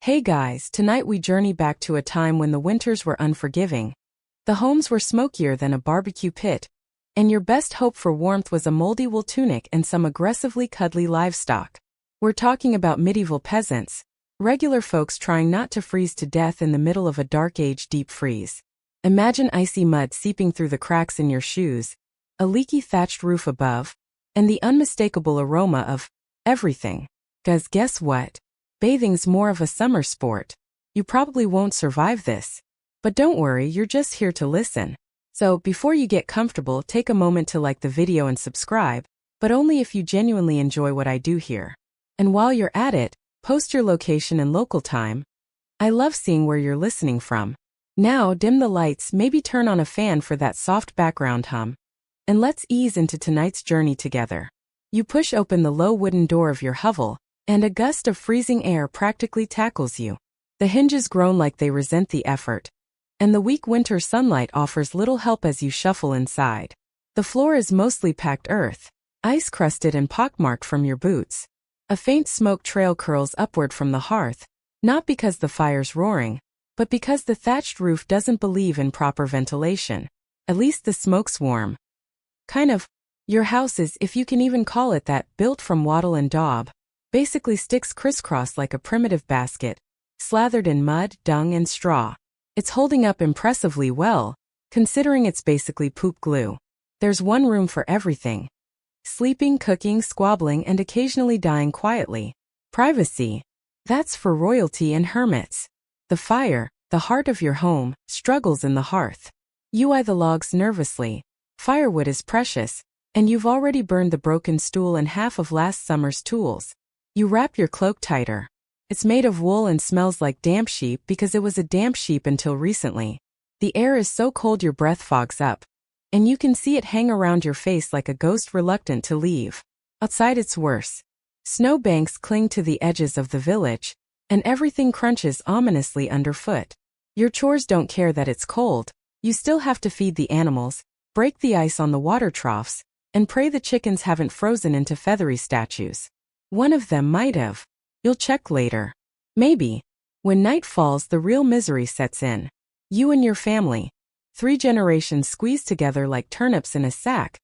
Hey guys, tonight we journey back to a time when the winters were unforgiving. The homes were smokier than a barbecue pit, and your best hope for warmth was a moldy wool tunic and some aggressively cuddly livestock. We're talking about medieval peasants, regular folks trying not to freeze to death in the middle of a dark age deep freeze. Imagine icy mud seeping through the cracks in your shoes, a leaky thatched roof above, and the unmistakable aroma of everything. Guess what? Bathing's more of a summer sport. You probably won't survive this. But don't worry, you're just here to listen. So, before you get comfortable, take a moment to like the video and subscribe, but only if you genuinely enjoy what I do here. And while you're at it, post your location and local time. I love seeing where you're listening from. Now, dim the lights, maybe turn on a fan for that soft background hum. And let's ease into tonight's journey together. You push open the low wooden door of your hovel, and a gust of freezing air practically tackles you. The hinges groan like they resent the effort, and the weak winter sunlight offers little help as you shuffle inside. The floor is mostly packed earth, ice-crusted and pockmarked from your boots. A faint smoke trail curls upward from the hearth, not because the fire's roaring, but because the thatched roof doesn't believe in proper ventilation. At least the smoke's warm. Kind of. Your house is, if you can even call it that, built from wattle and daub. Basically sticks crisscross like a primitive basket, slathered in mud, dung, and straw. It's holding up impressively well, considering it's basically poop glue. There's one room for everything. Sleeping, cooking, squabbling, and occasionally dying quietly. Privacy. That's for royalty and hermits. The fire, the heart of your home, struggles in the hearth. You eye the logs nervously. Firewood is precious, and you've already burned the broken stool and half of last summer's tools. You wrap your cloak tighter. It's made of wool and smells like damp sheep because it was a damp sheep until recently. The air is so cold your breath fogs up, and you can see it hang around your face like a ghost reluctant to leave. Outside it's worse. Snowbanks cling to the edges of the village, and everything crunches ominously underfoot. Your chores don't care that it's cold. You still have to feed the animals, break the ice on the water troughs, and pray the chickens haven't frozen into feathery statues. One of them might have. You'll check later. Maybe. When night falls, the real misery sets in. You and your family, 3 generations squeezed together like turnips in a sack,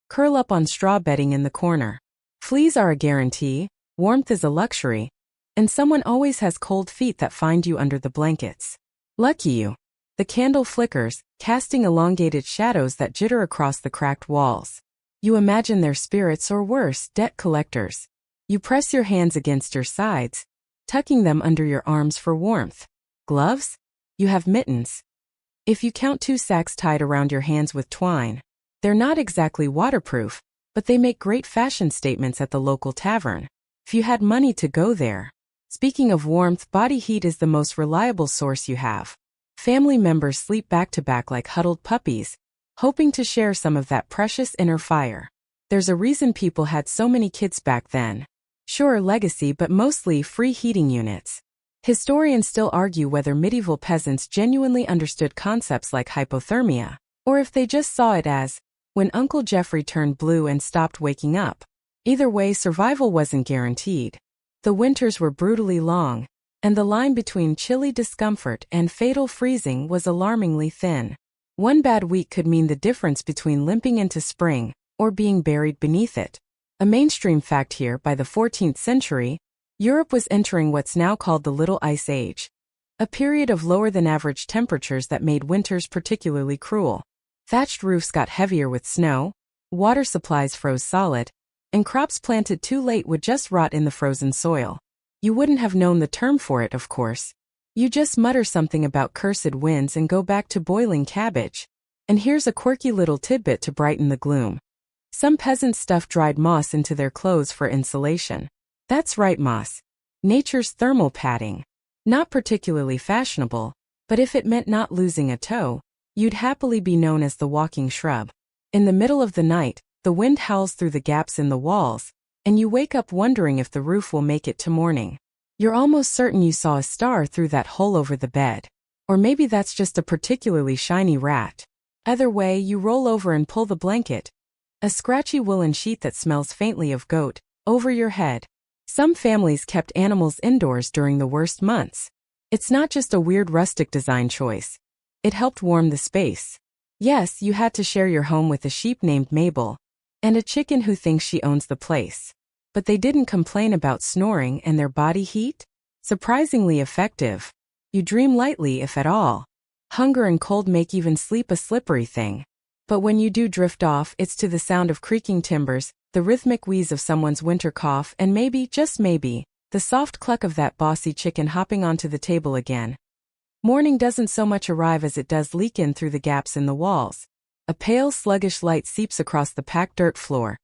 curl up on straw bedding in the corner. Fleas are a guarantee, warmth is a luxury, and someone always has cold feet that find you under the blankets. Lucky you. The candle flickers, casting elongated shadows that jitter across the cracked walls. You imagine they're spirits or worse, debt collectors. You press your hands against your sides, tucking them under your arms for warmth. Gloves? You have mittens. If you count 2 sacks tied around your hands with twine. They're not exactly waterproof, but they make great fashion statements at the local tavern. If you had money to go there. Speaking of warmth, body heat is the most reliable source you have. Family members sleep back to back like huddled puppies, hoping to share some of that precious inner fire. There's a reason people had so many kids back then. Sure, legacy, but mostly free heating units. Historians still argue whether medieval peasants genuinely understood concepts like hypothermia, or if they just saw it as, when Uncle Jeffrey turned blue and stopped waking up. Either way, survival wasn't guaranteed. The winters were brutally long, and the line between chilly discomfort and fatal freezing was alarmingly thin. One bad week could mean the difference between limping into spring or being buried beneath it. A mainstream fact here, by the 14th century, Europe was entering what's now called the Little Ice Age, a period of lower-than-average temperatures that made winters particularly cruel. Thatched roofs got heavier with snow, water supplies froze solid, and crops planted too late would just rot in the frozen soil. You wouldn't have known the term for it, of course. You just mutter something about cursed winds and go back to boiling cabbage. And here's a quirky little tidbit to brighten the gloom. Some peasants stuffed dried moss into their clothes for insulation. That's right, moss. Nature's thermal padding. Not particularly fashionable, but if it meant not losing a toe, you'd happily be known as the walking shrub. In the middle of the night, the wind howls through the gaps in the walls, and you wake up wondering if the roof will make it to morning. You're almost certain you saw a star through that hole over the bed. Or maybe that's just a particularly shiny rat. Either way, you roll over and pull the blanket, a scratchy woolen sheet that smells faintly of goat, over your head. Some families kept animals indoors during the worst months. It's not just a weird rustic design choice. It helped warm the space. Yes, you had to share your home with a sheep named Mabel and a chicken who thinks she owns the place. But they didn't complain about snoring and their body heat. Surprisingly effective. You dream lightly if at all. Hunger and cold make even sleep a slippery thing. But when you do drift off, it's to the sound of creaking timbers, the rhythmic wheeze of someone's winter cough, and maybe, just maybe, the soft cluck of that bossy chicken hopping onto the table again. Morning doesn't so much arrive as it does leak in through the gaps in the walls. A pale, sluggish light seeps across the packed dirt floor,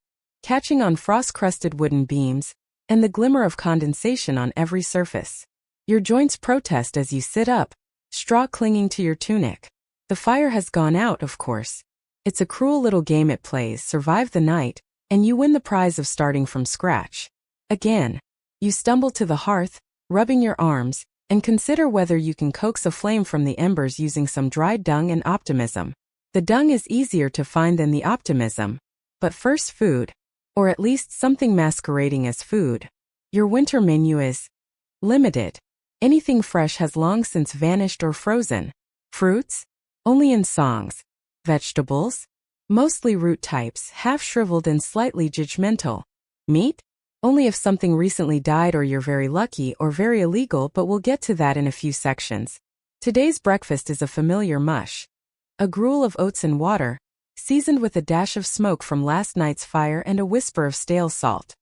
catching on frost-crusted wooden beams, and the glimmer of condensation on every surface. Your joints protest as you sit up, straw clinging to your tunic. The fire has gone out, of course. It's a cruel little game it plays, survive the night, and you win the prize of starting from scratch. Again, you stumble to the hearth, rubbing your arms, and consider whether you can coax a flame from the embers using some dried dung and optimism. The dung is easier to find than the optimism. But first food. Or at least something masquerading as food. Your winter menu is limited. Anything fresh has long since vanished or frozen. Fruits? Only in songs. Vegetables? Mostly root types, half-shriveled and slightly judgmental. Meat? Only if something recently died or you're very lucky or very illegal, but we'll get to that in a few sections. Today's breakfast is a familiar mush. A gruel of oats and water, seasoned with a dash of smoke from last night's fire and a whisper of stale salt.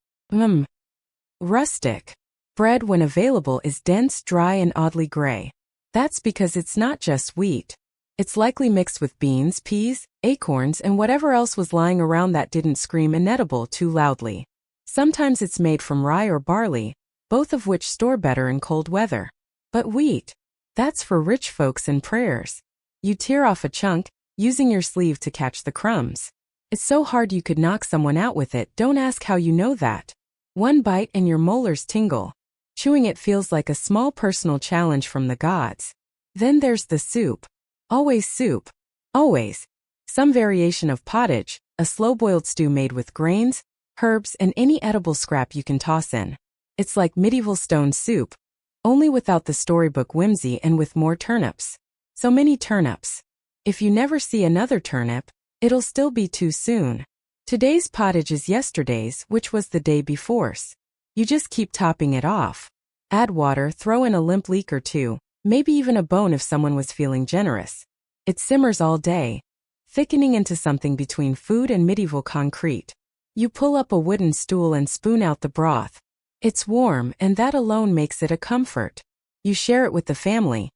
Rustic. Bread, when available, is dense, dry, and oddly gray. That's because it's not just wheat. It's likely mixed with beans, peas, acorns, and whatever else was lying around that didn't scream inedible too loudly. Sometimes it's made from rye or barley, both of which store better in cold weather. But wheat, that's for rich folks and prayers. You tear off a chunk, using your sleeve to catch the crumbs. It's so hard you could knock someone out with it, don't ask how you know that. One bite and your molars tingle. Chewing it feels like a small personal challenge from the gods. Then there's the soup. Always soup. Always. Some variation of pottage, a slow-boiled stew made with grains, herbs, and any edible scrap you can toss in. It's like medieval stone soup, only without the storybook whimsy and with more turnips. So many turnips. If you never see another turnip, it'll still be too soon. Today's pottage is yesterday's, which was the day before's. You just keep topping it off. Add water, throw in a limp leek or two, maybe even a bone if someone was feeling generous. It simmers all day, thickening into something between food and medieval concrete. You pull up a wooden stool and spoon out the broth. It's warm, and that alone makes it a comfort. You share it with the family,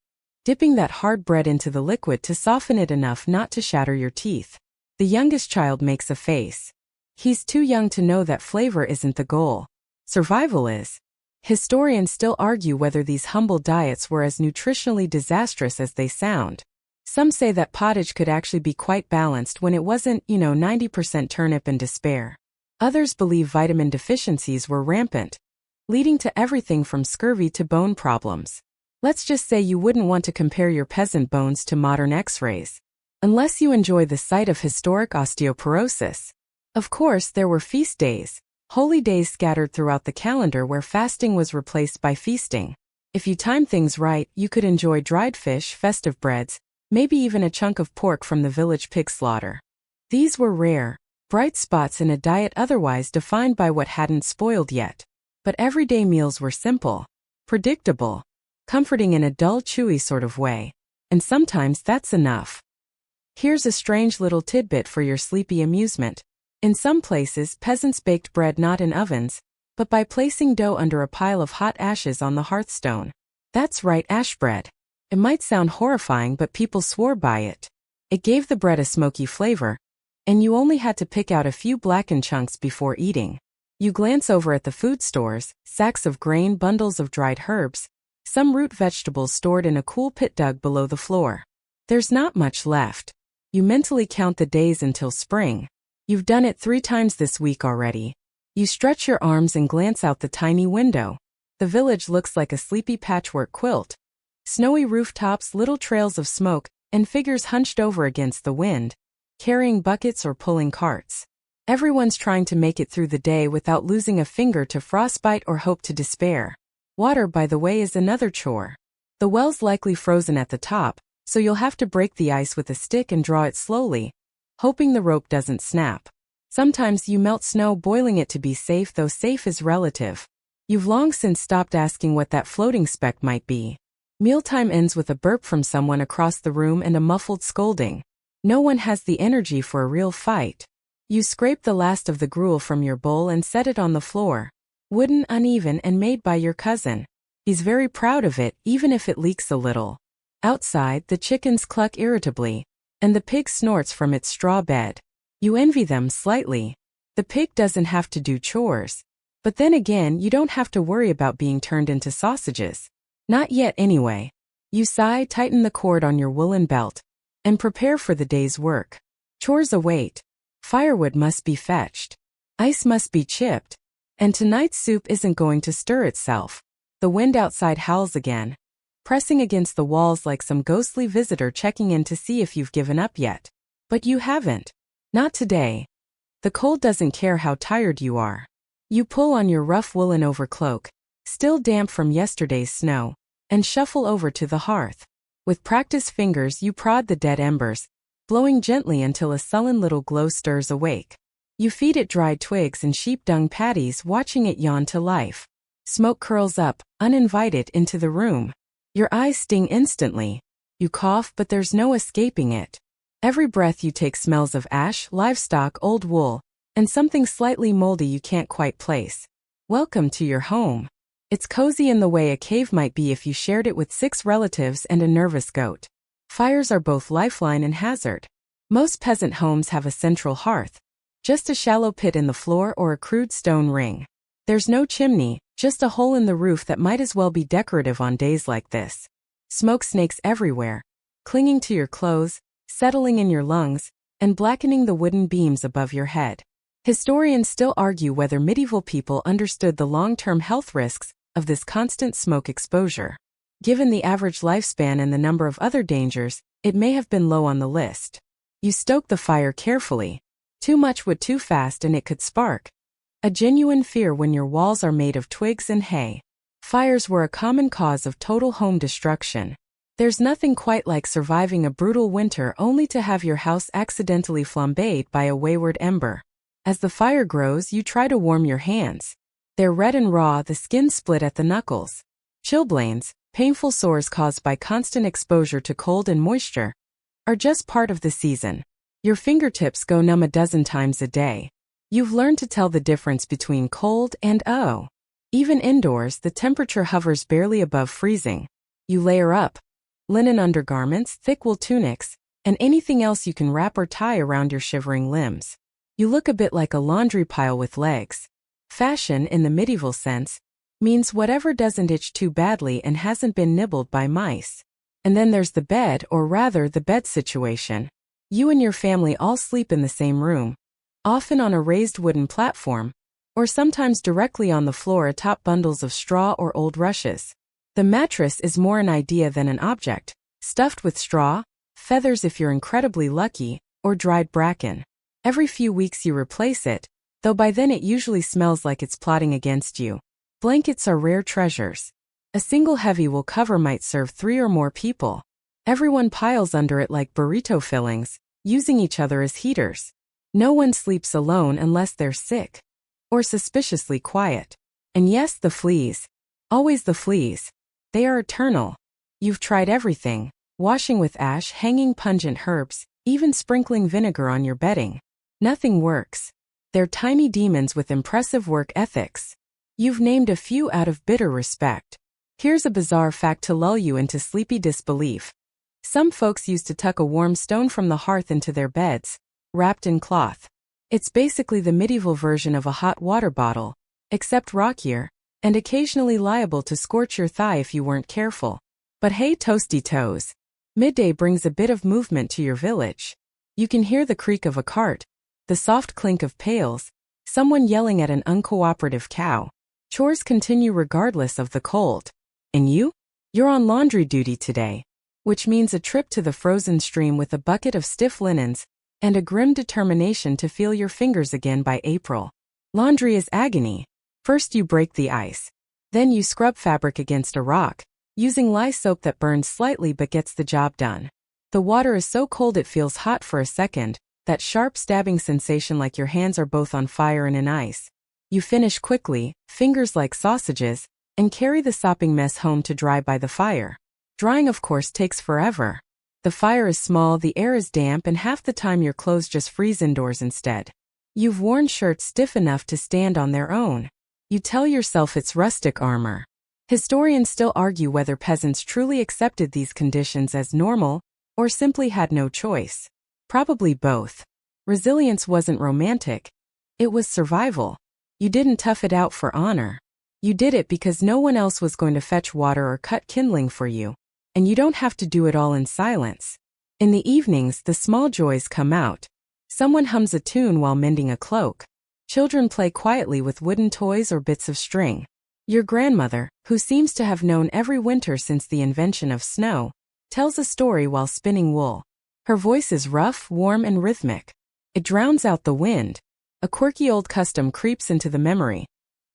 dipping that hard bread into the liquid to soften it enough not to shatter your teeth. The youngest child makes a face. He's too young to know that flavor isn't the goal. Survival is. Historians still argue whether these humble diets were as nutritionally disastrous as they sound. Some say that pottage could actually be quite balanced when it wasn't, 90% turnip and despair. Others believe vitamin deficiencies were rampant, leading to everything from scurvy to bone problems. Let's just say you wouldn't want to compare your peasant bones to modern x-rays, unless you enjoy the sight of historic osteoporosis. Of course, there were feast days, holy days scattered throughout the calendar where fasting was replaced by feasting. If you timed things right, you could enjoy dried fish, festive breads, maybe even a chunk of pork from the village pig slaughter. These were rare, bright spots in a diet otherwise defined by what hadn't spoiled yet. But everyday meals were simple, predictable, comforting in a dull, chewy sort of way. And sometimes that's enough. Here's a strange little tidbit for your sleepy amusement. In some places, peasants baked bread not in ovens, but by placing dough under a pile of hot ashes on the hearthstone. That's right, ash bread. It might sound horrifying, but people swore by it. It gave the bread a smoky flavor, and you only had to pick out a few blackened chunks before eating. You glance over at the food stores, sacks of grain, bundles of dried herbs, some root vegetables stored in a cool pit dug below the floor. There's not much left. You mentally count the days until spring. You've done it 3 times this week already. You stretch your arms and glance out the tiny window. The village looks like a sleepy patchwork quilt. Snowy rooftops, little trails of smoke, and figures hunched over against the wind, carrying buckets or pulling carts. Everyone's trying to make it through the day without losing a finger to frostbite or hope to despair. Water, by the way, is another chore. The well's likely frozen at the top, so you'll have to break the ice with a stick and draw it slowly, hoping the rope doesn't snap. Sometimes you melt snow boiling it to be safe, though safe is relative. You've long since stopped asking what that floating speck might be. Mealtime ends with a burp from someone across the room and a muffled scolding. No one has the energy for a real fight. You scrape the last of the gruel from your bowl and set it on the floor. Wooden, uneven, and made by your cousin. He's very proud of it, even if it leaks a little. Outside, the chickens cluck irritably, and the pig snorts from its straw bed. You envy them slightly. The pig doesn't have to do chores. But then again, you don't have to worry about being turned into sausages. Not yet anyway. You sigh, tighten the cord on your woolen belt, and prepare for the day's work. Chores await. Firewood must be fetched. Ice must be chipped. And tonight's soup isn't going to stir itself. The wind outside howls again, pressing against the walls like some ghostly visitor checking in to see if you've given up yet. But you haven't. Not today. The cold doesn't care how tired you are. You pull on your rough woolen overcloak, still damp from yesterday's snow, and shuffle over to the hearth. With practiced fingers you prod the dead embers, blowing gently until a sullen little glow stirs awake. You feed it dried twigs and sheep dung patties, watching it yawn to life. Smoke curls up, uninvited, into the room. Your eyes sting instantly. You cough, but there's no escaping it. Every breath you take smells of ash, livestock, old wool, and something slightly moldy you can't quite place. Welcome to your home. It's cozy in the way a cave might be if you shared it with 6 relatives and a nervous goat. Fires are both lifeline and hazard. Most peasant homes have a central hearth, just a shallow pit in the floor or a crude stone ring. There's no chimney, just a hole in the roof that might as well be decorative on days like this. Smoke snakes everywhere, clinging to your clothes, settling in your lungs, and blackening the wooden beams above your head. Historians still argue whether medieval people understood the long-term health risks of this constant smoke exposure. Given the average lifespan and the number of other dangers, it may have been low on the list. You stoke the fire carefully. Too much wood too fast and it could spark. A genuine fear when your walls are made of twigs and hay. Fires were a common cause of total home destruction. There's nothing quite like surviving a brutal winter only to have your house accidentally flambéed by a wayward ember. As the fire grows, you try to warm your hands. They're red and raw, the skin split at the knuckles. Chilblains, painful sores caused by constant exposure to cold and moisture, are just part of the season. Your fingertips go numb a dozen times a day. You've learned to tell the difference between cold and oh. Even indoors, the temperature hovers barely above freezing. You layer up. Linen undergarments, thick wool tunics, and anything else you can wrap or tie around your shivering limbs. You look a bit like a laundry pile with legs. Fashion, in the medieval sense, means whatever doesn't itch too badly and hasn't been nibbled by mice. And then there's the bed, or rather the bed situation. You and your family all sleep in the same room, often on a raised wooden platform, or sometimes directly on the floor atop bundles of straw or old rushes. The mattress is more an idea than an object, stuffed with straw, feathers if you're incredibly lucky, or dried bracken. Every few weeks you replace it, though by then it usually smells like it's plotting against you. Blankets are rare treasures. A single heavy wool cover might serve 3 or more people. Everyone piles under it like burrito fillings, using each other as heaters. No one sleeps alone unless they're sick, or suspiciously quiet. And yes, the fleas. Always the fleas. They are eternal. You've tried everything, washing with ash, hanging pungent herbs, even sprinkling vinegar on your bedding. Nothing works. They're tiny demons with impressive work ethics. You've named a few out of bitter respect. Here's a bizarre fact to lull you into sleepy disbelief. Some folks used to tuck a warm stone from the hearth into their beds, wrapped in cloth. It's basically the medieval version of a hot water bottle, except rockier, and occasionally liable to scorch your thigh if you weren't careful. But hey, toasty toes. Midday brings a bit of movement to your village. You can hear the creak of a cart, the soft clink of pails, someone yelling at an uncooperative cow. Chores continue regardless of the cold. And you? You're on laundry duty today, which means a trip to the frozen stream with a bucket of stiff linens and a grim determination to feel your fingers again by April. Laundry is agony. First you break the ice. Then you scrub fabric against a rock, using lye soap that burns slightly but gets the job done. The water is so cold it feels hot for a second, that sharp stabbing sensation like your hands are both on fire and in ice. You finish quickly, fingers like sausages, and carry the sopping mess home to dry by the fire. Drying, of course, takes forever. The fire is small, the air is damp, and half the time your clothes just freeze indoors instead. You've worn shirts stiff enough to stand on their own. You tell yourself it's rustic armor. Historians still argue whether peasants truly accepted these conditions as normal, or simply had no choice. Probably both. Resilience wasn't romantic. It was survival. You didn't tough it out for honor. You did it because no one else was going to fetch water or cut kindling for you. And you don't have to do it all in silence. In the evenings, the small joys come out. Someone hums a tune while mending a cloak. Children play quietly with wooden toys or bits of string. Your grandmother, who seems to have known every winter since the invention of snow, tells a story while spinning wool. Her voice is rough, warm, and rhythmic. It drowns out the wind. A quirky old custom creeps into the memory.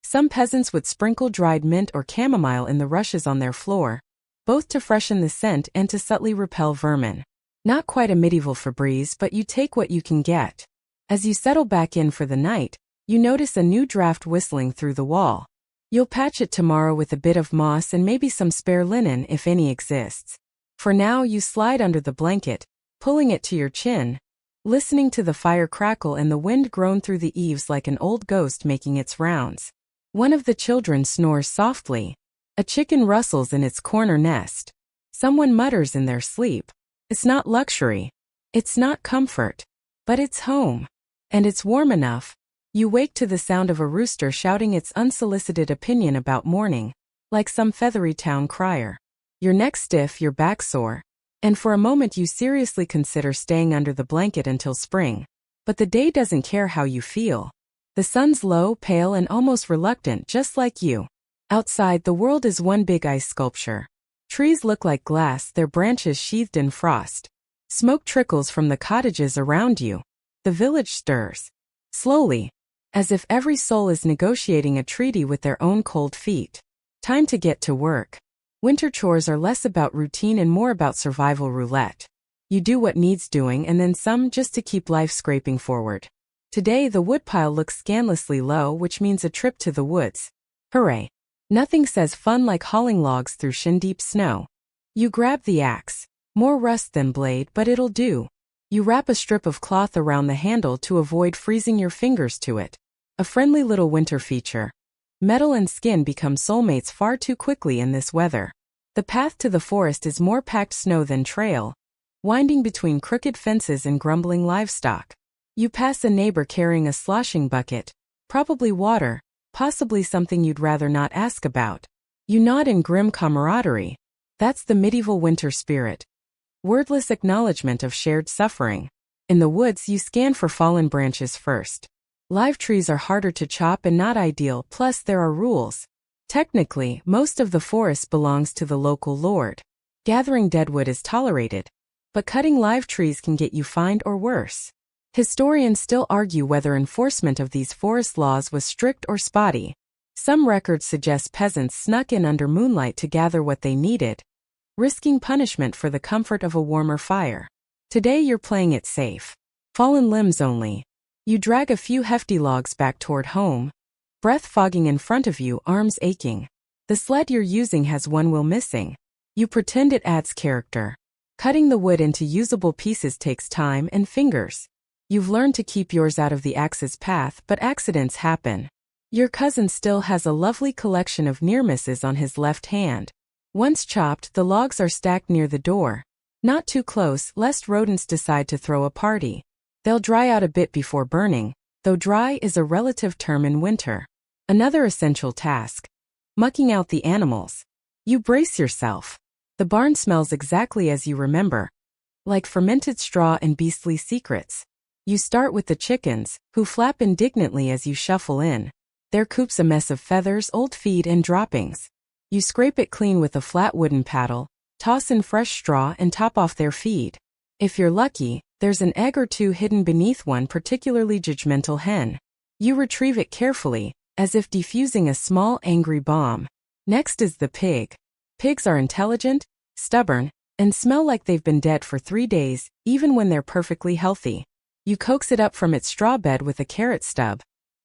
Some peasants would sprinkle dried mint or chamomile in the rushes on their floor, both to freshen the scent and to subtly repel vermin. Not quite a medieval Febreze, but you take what you can get. As you settle back in for the night, you notice a new draft whistling through the wall. You'll patch it tomorrow with a bit of moss and maybe some spare linen if any exists. For now, you slide under the blanket, pulling it to your chin, listening to the fire crackle and the wind groan through the eaves like an old ghost making its rounds. One of the children snores softly. A chicken rustles in its corner nest. Someone mutters in their sleep. It's not luxury. It's not comfort. But it's home. And it's warm enough. You wake to the sound of a rooster shouting its unsolicited opinion about morning, like some feathery town crier. Your neck stiff, your back sore. And for a moment you seriously consider staying under the blanket until spring. But the day doesn't care how you feel. The sun's low, pale, and almost reluctant, just like you. Outside, the world is one big ice sculpture. Trees look like glass, their branches sheathed in frost. Smoke trickles from the cottages around you. The village stirs. Slowly. As if every soul is negotiating a treaty with their own cold feet. Time to get to work. Winter chores are less about routine and more about survival roulette. You do what needs doing and then some just to keep life scraping forward. Today the woodpile looks scandalously low, which means a trip to the woods. Hooray. Nothing says fun like hauling logs through shin-deep snow. You grab the axe. More rust than blade, but it'll do. You wrap a strip of cloth around the handle to avoid freezing your fingers to it. A friendly little winter feature. Metal and skin become soulmates far too quickly in this weather. The path to the forest is more packed snow than trail, winding between crooked fences and grumbling livestock. You pass a neighbor carrying a sloshing bucket, probably water, possibly something you'd rather not ask about. You nod in grim camaraderie. That's the medieval winter spirit. Wordless acknowledgement of shared suffering. In the woods, you scan for fallen branches first. Live trees are harder to chop and not ideal, plus there are rules. Technically, most of the forest belongs to the local lord. Gathering deadwood is tolerated, but cutting live trees can get you fined or worse. Historians still argue whether enforcement of these forest laws was strict or spotty. Some records suggest peasants snuck in under moonlight to gather what they needed, risking punishment for the comfort of a warmer fire. Today you're playing it safe. Fallen limbs only. You drag a few hefty logs back toward home, breath fogging in front of you, arms aching. The sled you're using has one wheel missing. You pretend it adds character. Cutting the wood into usable pieces takes time and fingers. You've learned to keep yours out of the axe's path, but accidents happen. Your cousin still has a lovely collection of near misses on his left hand. Once chopped, the logs are stacked near the door. Not too close, lest rodents decide to throw a party. They'll dry out a bit before burning, though dry is a relative term in winter. Another essential task. Mucking out the animals. You brace yourself. The barn smells exactly as you remember. Like fermented straw and beastly secrets. You start with the chickens, who flap indignantly as you shuffle in. Their coop's a mess of feathers, old feed, and droppings. You scrape it clean with a flat wooden paddle, toss in fresh straw, and top off their feed. If you're lucky, there's an egg or two hidden beneath one particularly judgmental hen. You retrieve it carefully, as if defusing a small angry bomb. Next is the pig. Pigs are intelligent, stubborn, and smell like they've been dead for 3 days, even when they're perfectly healthy. You coax it up from its straw bed with a carrot stub,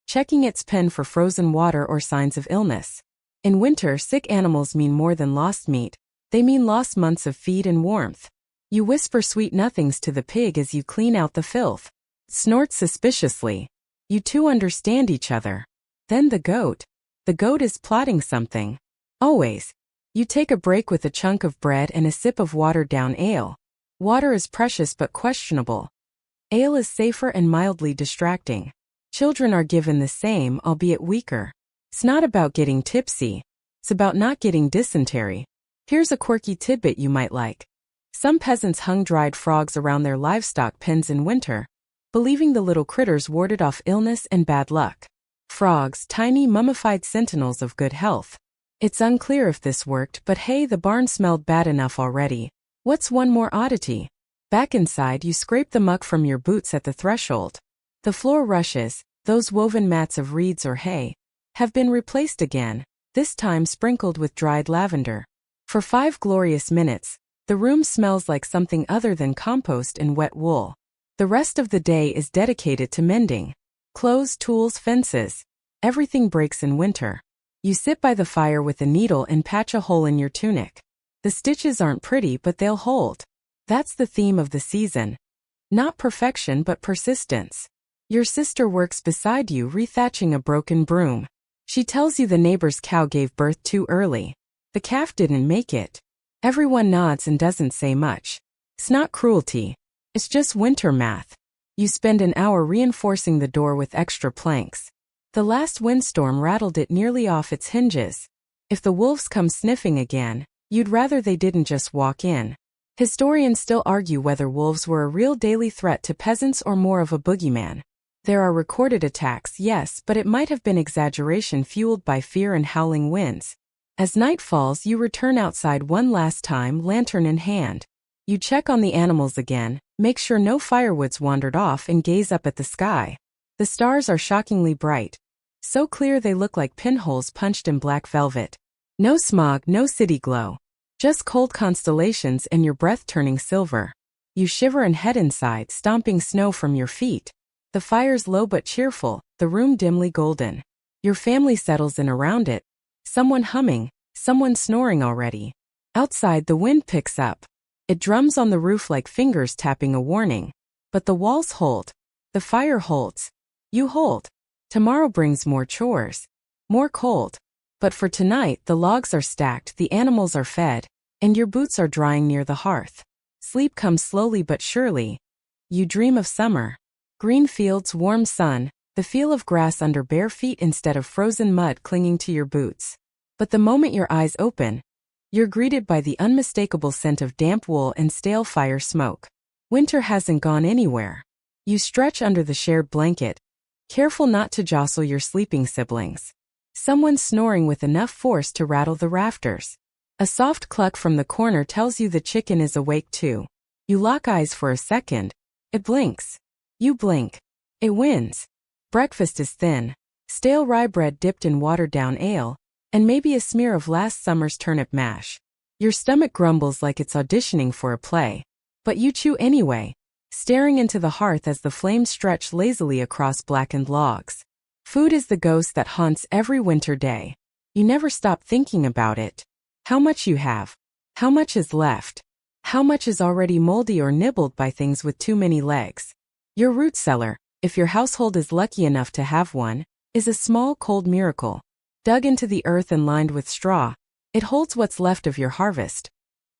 checking its pen for frozen water or signs of illness. In winter, sick animals mean more than lost meat. They mean lost months of feed and warmth. You whisper sweet nothings to the pig as you clean out the filth. Snorts suspiciously. You two understand each other. Then the goat. The goat is plotting something. Always. You take a break with a chunk of bread and a sip of watered-down ale. Water is precious but questionable. Ale is safer and mildly distracting. Children are given the same, albeit weaker. It's not about getting tipsy. It's about not getting dysentery. Here's a quirky tidbit you might like. Some peasants hung dried frogs around their livestock pens in winter, believing the little critters warded off illness and bad luck. Frogs, tiny mummified sentinels of good health. It's unclear if this worked, but hey, the barn smelled bad enough already. What's one more oddity? Back inside, you scrape the muck from your boots at the threshold. The floor rushes, those woven mats of reeds or hay, have been replaced again, this time sprinkled with dried lavender. For 5 glorious minutes, the room smells like something other than compost and wet wool. The rest of the day is dedicated to mending. Clothes, tools, fences. Everything breaks in winter. You sit by the fire with a needle and patch a hole in your tunic. The stitches aren't pretty, but they'll hold. That's the theme of the season. Not perfection, but persistence. Your sister works beside you, rethatching a broken broom. She tells you the neighbor's cow gave birth too early. The calf didn't make it. Everyone nods and doesn't say much. It's not cruelty. It's just winter math. You spend an hour reinforcing the door with extra planks. The last windstorm rattled it nearly off its hinges. If the wolves come sniffing again, you'd rather they didn't just walk in. Historians still argue whether wolves were a real daily threat to peasants or more of a boogeyman. There are recorded attacks, yes, but it might have been exaggeration fueled by fear and howling winds. As night falls, you return outside one last time, lantern in hand. You check on the animals again, make sure no firewood's wandered off, and gaze up at the sky. The stars are shockingly bright. So clear they look like pinholes punched in black velvet. No smog, no city glow. Just cold constellations and your breath turning silver. You shiver and head inside, stomping snow from your feet. The fire's low but cheerful, the room dimly golden. Your family settles in around it. Someone humming, someone snoring already. Outside, the wind picks up. It drums on the roof like fingers tapping a warning. But the walls hold. The fire holds. You hold. Tomorrow brings more chores. More cold. But for tonight, the logs are stacked, the animals are fed, and your boots are drying near the hearth. Sleep comes slowly but surely. You dream of summer. Green fields, warm sun, the feel of grass under bare feet instead of frozen mud clinging to your boots. But the moment your eyes open, you're greeted by the unmistakable scent of damp wool and stale fire smoke. Winter hasn't gone anywhere. You stretch under the shared blanket, careful not to jostle your sleeping siblings. Someone's snoring with enough force to rattle the rafters. A soft cluck from the corner tells you the chicken is awake too. You lock eyes for a second. It blinks. You blink. It wins. Breakfast is thin. Stale rye bread dipped in watered-down ale, and maybe a smear of last summer's turnip mash. Your stomach grumbles like it's auditioning for a play. But you chew anyway, staring into the hearth as the flames stretch lazily across blackened logs. Food is the ghost that haunts every winter day. You never stop thinking about it. How much you have. How much is left. How much is already moldy or nibbled by things with too many legs. Your root cellar, if your household is lucky enough to have one, is a small cold miracle. Dug into the earth and lined with straw, it holds what's left of your harvest.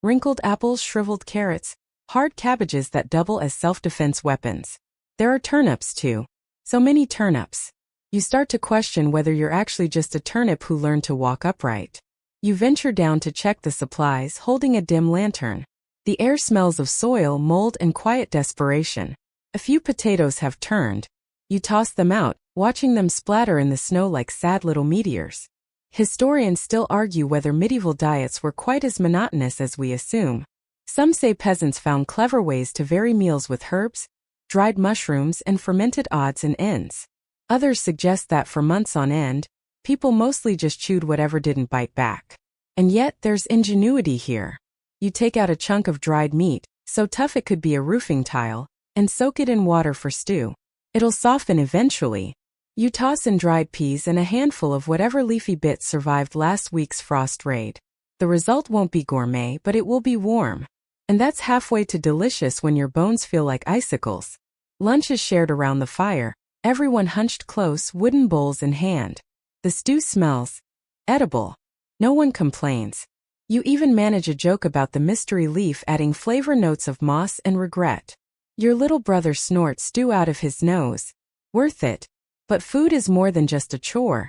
Wrinkled apples, shriveled carrots, hard cabbages that double as self-defense weapons. There are turnips too. So many turnips. You start to question whether you're actually just a turnip who learned to walk upright. You venture down to check the supplies, holding a dim lantern. The air smells of soil, mold, and quiet desperation. A few potatoes have turned. You toss them out, watching them splatter in the snow like sad little meteors. Historians still argue whether medieval diets were quite as monotonous as we assume. Some say peasants found clever ways to vary meals with herbs, dried mushrooms, and fermented odds and ends. Others suggest that for months on end, people mostly just chewed whatever didn't bite back. And yet, there's ingenuity here. You take out a chunk of dried meat, so tough it could be a roofing tile, and soak it in water for stew. It'll soften eventually. You toss in dried peas and a handful of whatever leafy bits survived last week's frost raid. The result won't be gourmet, but it will be warm. And that's halfway to delicious when your bones feel like icicles. Lunch is shared around the fire, everyone hunched close, wooden bowls in hand. The stew smells edible. No one complains. You even manage a joke about the mystery leaf adding flavor notes of moss and regret. Your little brother snorts stew out of his nose. Worth it. But food is more than just a chore.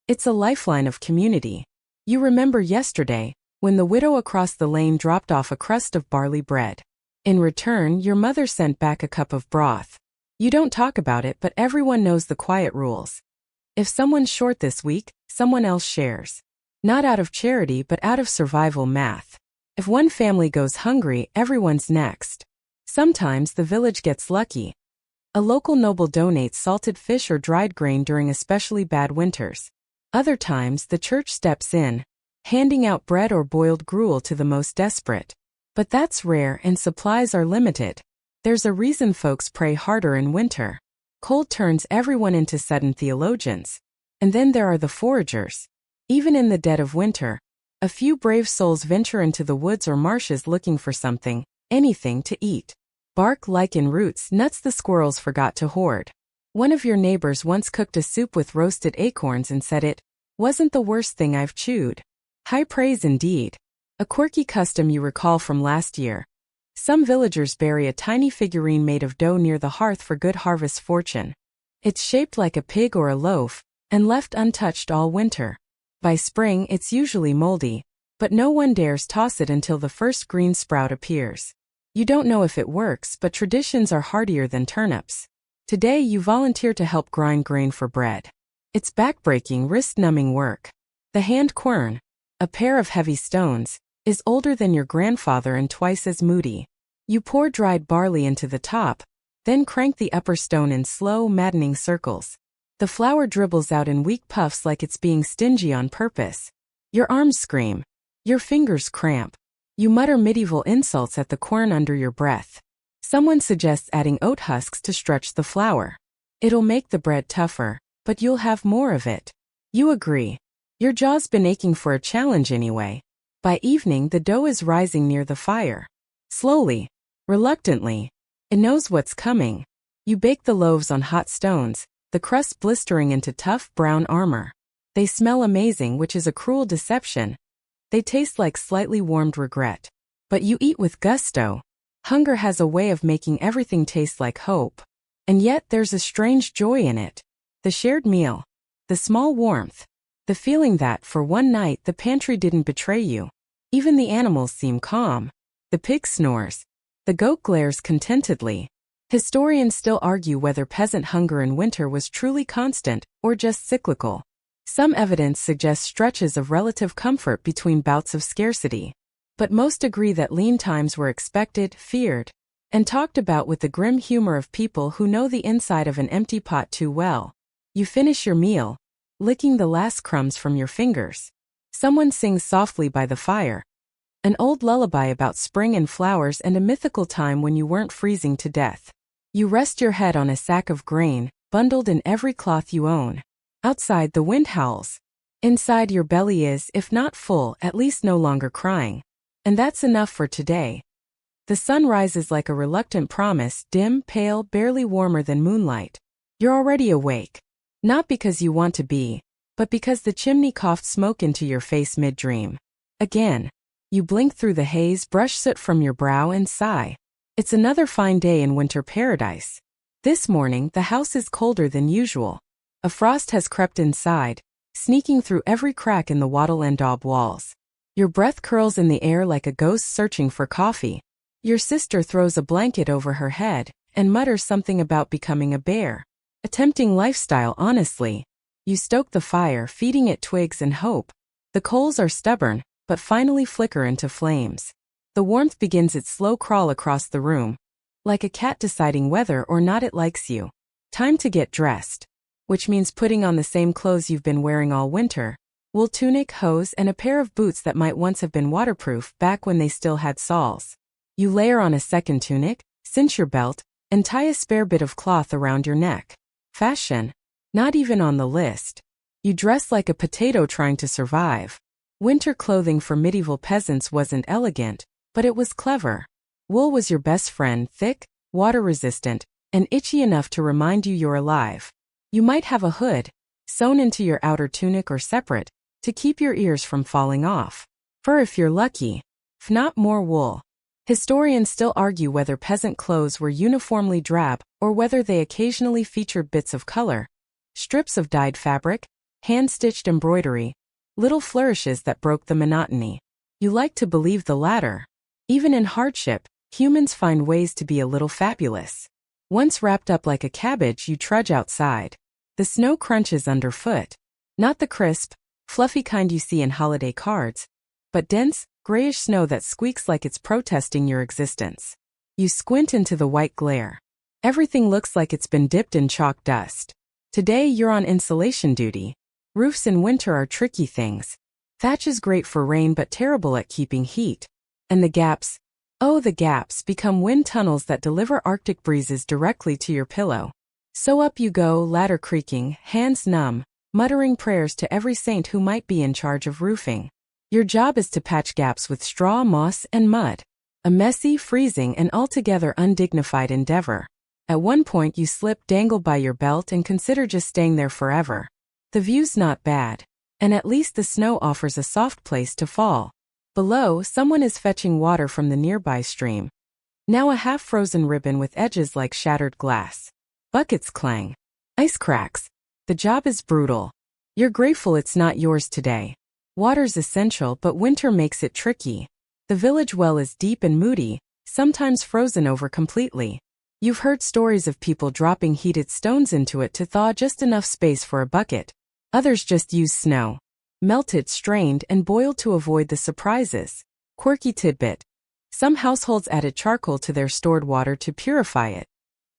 It's a lifeline of community. You remember yesterday, when the widow across the lane dropped off a crust of barley bread. In return, your mother sent back a cup of broth. You don't talk about it, but everyone knows the quiet rules. If someone's short this week, someone else shares. Not out of charity, but out of survival math. If one family goes hungry, everyone's next. Sometimes the village gets lucky. A local noble donates salted fish or dried grain during especially bad winters. Other times, the church steps in, handing out bread or boiled gruel to the most desperate. But that's rare and supplies are limited. There's a reason folks pray harder in winter. Cold turns everyone into sudden theologians. And then there are the foragers. Even in the dead of winter, a few brave souls venture into the woods or marshes looking for something, anything to eat. Bark, lichen, roots, nuts the squirrels forgot to hoard. One of your neighbors once cooked a soup with roasted acorns and said it wasn't the worst thing I've chewed. High praise indeed. A quirky custom you recall from last year. Some villagers bury a tiny figurine made of dough near the hearth for good harvest fortune. It's shaped like a pig or a loaf, and left untouched all winter. By spring it's usually moldy, but no one dares toss it until the first green sprout appears. You don't know if it works, but traditions are hardier than turnips. Today you volunteer to help grind grain for bread. It's backbreaking, wrist-numbing work. The hand quern, a pair of heavy stones, is older than your grandfather and twice as moody. You pour dried barley into the top, then crank the upper stone in slow, maddening circles. The flour dribbles out in weak puffs like it's being stingy on purpose. Your arms scream. Your fingers cramp. You mutter medieval insults at the quern under your breath. Someone suggests adding oat husks to stretch the flour. It'll make the bread tougher, but you'll have more of it. You agree. Your jaw's been aching for a challenge anyway. By evening, the dough is rising near the fire. Slowly, reluctantly. It knows what's coming. You bake the loaves on hot stones, the crust blistering into tough brown armor. They smell amazing, which is a cruel deception. They taste like slightly warmed regret. But you eat with gusto. Hunger has a way of making everything taste like hope. And yet there's a strange joy in it. The shared meal. The small warmth. The feeling that, for one night, the pantry didn't betray you. Even the animals seem calm. The pig snores. The goat glares contentedly. Historians still argue whether peasant hunger in winter was truly constant, or just cyclical. Some evidence suggests stretches of relative comfort between bouts of scarcity. But most agree that lean times were expected, feared, and talked about with the grim humor of people who know the inside of an empty pot too well. You finish your meal, licking the last crumbs from your fingers. Someone sings softly by the fire. An old lullaby about spring and flowers and a mythical time when you weren't freezing to death. You rest your head on a sack of grain, bundled in every cloth you own. Outside, the wind howls. Inside, your belly is, if not full, at least no longer crying. And that's enough for today. The sun rises like a reluctant promise, dim, pale, barely warmer than moonlight. You're already awake. Not because you want to be, but because the chimney coughed smoke into your face mid-dream. Again. You blink through the haze, brush soot from your brow and sigh. It's another fine day in winter paradise. This morning, the house is colder than usual. A frost has crept inside, sneaking through every crack in the wattle and daub walls. Your breath curls in the air like a ghost searching for coffee. Your sister throws a blanket over her head and mutters something about becoming a bear. A tempting lifestyle, honestly. You stoke the fire, feeding it twigs and hope. The coals are stubborn, but finally flicker into flames. The warmth begins its slow crawl across the room, like a cat deciding whether or not it likes you. Time to get dressed. Which means putting on the same clothes you've been wearing all winter. wool tunic, hose, and a pair of boots that might once have been waterproof back when they still had soles. You layer on a second tunic, cinch your belt, and tie a spare bit of cloth around your neck. Fashion? Not even on the list. You dress like a potato trying to survive. Winter clothing for medieval peasants wasn't elegant, but it was clever. Wool was your best friend, thick, water-resistant, and itchy enough to remind you you're alive. You might have a hood, sewn into your outer tunic or separate, to keep your ears from falling off. Fur if you're lucky. If not, more wool. Historians still argue whether peasant clothes were uniformly drab or whether they occasionally featured bits of color, strips of dyed fabric, hand-stitched embroidery, little flourishes that broke the monotony. You like to believe the latter. Even in hardship, humans find ways to be a little fabulous. Once wrapped up like a cabbage, you trudge outside. The snow crunches underfoot. Not the crisp, fluffy kind you see in holiday cards, but dense, grayish snow that squeaks like it's protesting your existence. You squint into the white glare. Everything looks like it's been dipped in chalk dust. Today you're on insulation duty. Roofs in winter are tricky things. Thatch is great for rain but terrible at keeping heat. And the gaps, oh the gaps, become wind tunnels that deliver Arctic breezes directly to your pillow. So up you go, ladder creaking, hands numb, muttering prayers to every saint who might be in charge of roofing. Your job is to patch gaps with straw, moss, and mud. A messy, freezing, and altogether undignified endeavor. At one point you slip, dangle by your belt, and consider just staying there forever. The view's not bad, and at least the snow offers a soft place to fall. Below, someone is fetching water from the nearby stream. Now a half-frozen ribbon with edges like shattered glass. Buckets clang. Ice cracks. The job is brutal. You're grateful it's not yours today. Water's essential, but winter makes it tricky. The village well is deep and moody, sometimes frozen over completely. You've heard stories of people dropping heated stones into it to thaw just enough space for a bucket. Others just use snow. Melted, strained, and boiled to avoid the surprises. Quirky tidbit. Some households added charcoal to their stored water to purify it.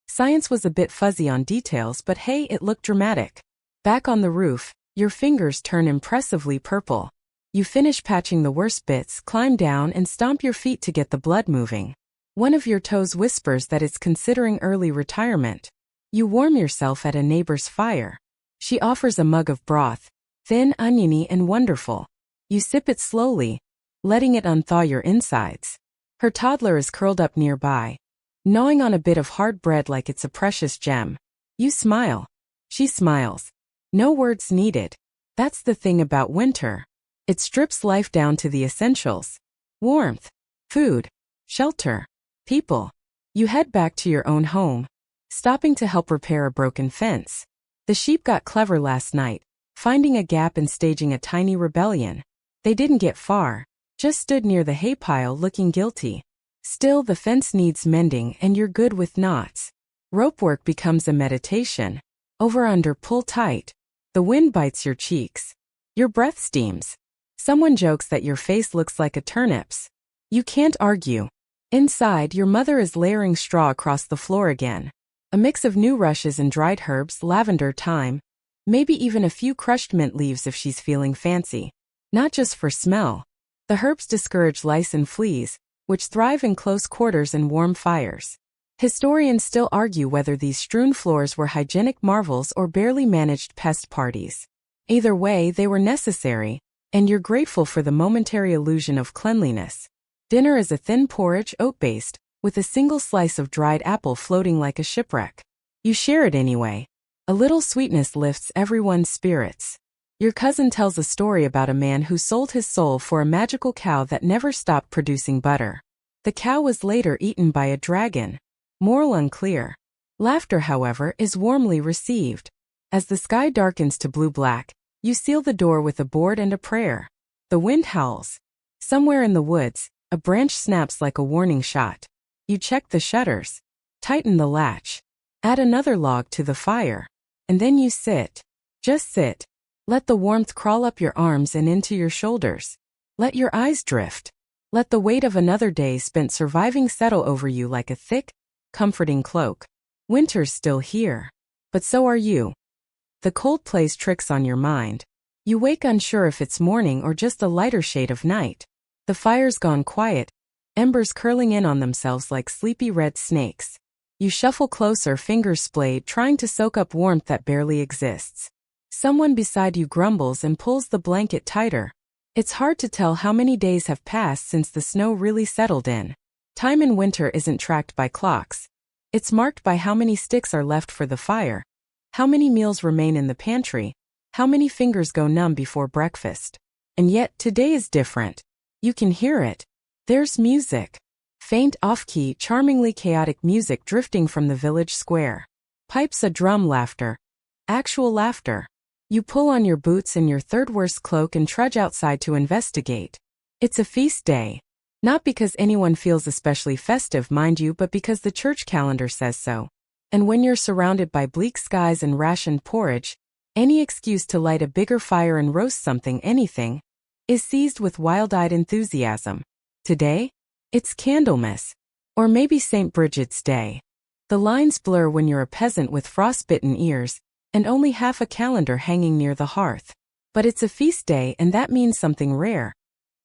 Science was a bit fuzzy on details, but hey, it looked dramatic. Back on the roof, your fingers turn impressively purple. You finish patching the worst bits, climb down, and stomp your feet to get the blood moving. One of your toes whispers that it's considering early retirement. You warm yourself at a neighbor's fire. She offers a mug of broth, thin, oniony, and wonderful. You sip it slowly, letting it unthaw your insides. Her toddler is curled up nearby, gnawing on a bit of hard bread like it's a precious gem. You smile. She smiles. No words needed. That's the thing about winter. It strips life down to the essentials. Warmth, food, shelter, people. You head back to your own home, stopping to help repair a broken fence. The sheep got clever last night, finding a gap and staging a tiny rebellion. They didn't get far, just stood near the hay pile looking guilty. Still, the fence needs mending and you're good with knots. Rope work becomes a meditation. Over under, pull tight. The wind bites your cheeks. Your breath steams. Someone jokes that your face looks like a turnip's. You can't argue. Inside, your mother is layering straw across the floor again. A mix of new rushes and dried herbs, lavender, thyme, maybe even a few crushed mint leaves if she's feeling fancy. Not just for smell. The herbs discourage lice and fleas, which thrive in close quarters and warm fires. Historians still argue whether these strewn floors were hygienic marvels or barely managed pest parties. Either way, they were necessary, and you're grateful for the momentary illusion of cleanliness. Dinner is a thin porridge, oat-based, with a single slice of dried apple floating like a shipwreck. You share it anyway. A little sweetness lifts everyone's spirits. Your cousin tells a story about a man who sold his soul for a magical cow that never stopped producing butter. The cow was later eaten by a dragon. Moral unclear. Laughter, however, is warmly received. As the sky darkens to blue-black, you seal the door with a board and a prayer. The wind howls. Somewhere in the woods, a branch snaps like a warning shot. You check the shutters. Tighten the latch. Add another log to the fire. And then you sit. Just sit. Let the warmth crawl up your arms and into your shoulders. Let your eyes drift. Let the weight of another day spent surviving settle over you like a thick, comforting cloak. Winter's still here. But so are you. The cold plays tricks on your mind. You wake unsure if it's morning or just a lighter shade of night. The fire's gone quiet, embers curling in on themselves like sleepy red snakes. You shuffle closer, fingers splayed, trying to soak up warmth that barely exists. Someone beside you grumbles and pulls the blanket tighter. It's hard to tell how many days have passed since the snow really settled in. Time in winter isn't tracked by clocks. It's marked by how many sticks are left for the fire, how many meals remain in the pantry, how many fingers go numb before breakfast. And yet, today is different. You can hear it. There's music. Faint, off-key, charmingly chaotic music drifting from the village square. Pipes a drum, laughter. Actual laughter. You pull on your boots and your third-worst cloak and trudge outside to investigate. It's a feast day. Not because anyone feels especially festive, mind you, but because the church calendar says so. And when you're surrounded by bleak skies and rationed porridge, any excuse to light a bigger fire and roast something, anything, is seized with wild-eyed enthusiasm. Today? It's Candlemas. Or maybe St. Bridget's Day. The lines blur when you're a peasant with frostbitten ears, and only half a calendar hanging near the hearth. But it's a feast day, and that means something rare.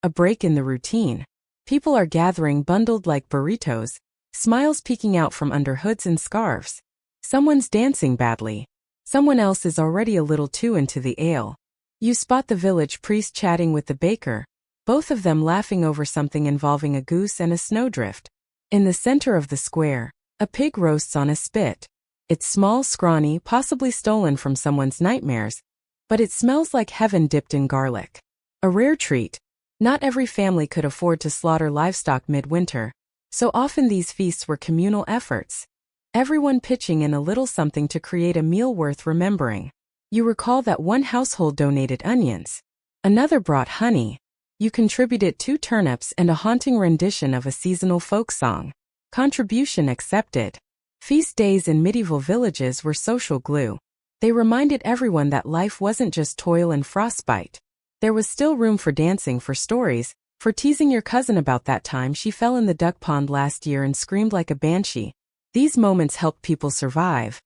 A break in the routine. People are gathering bundled like burritos, smiles peeking out from under hoods and scarves. Someone's dancing badly. Someone else is already a little too into the ale. You spot the village priest chatting with the baker, both of them laughing over something involving a goose and a snowdrift. In the center of the square, a pig roasts on a spit. It's small, scrawny, possibly stolen from someone's nightmares, but it smells like heaven dipped in garlic. A rare treat. Not every family could afford to slaughter livestock midwinter, so often these feasts were communal efforts. Everyone pitching in a little something to create a meal worth remembering. You recall that one household donated onions. Another brought honey. You contributed 2 turnips and a haunting rendition of a seasonal folk song. Contribution accepted. Feast days in medieval villages were social glue. They reminded everyone that life wasn't just toil and frostbite. There was still room for dancing, for stories, for teasing your cousin about that time she fell in the duck pond last year and screamed like a banshee. These moments helped people survive.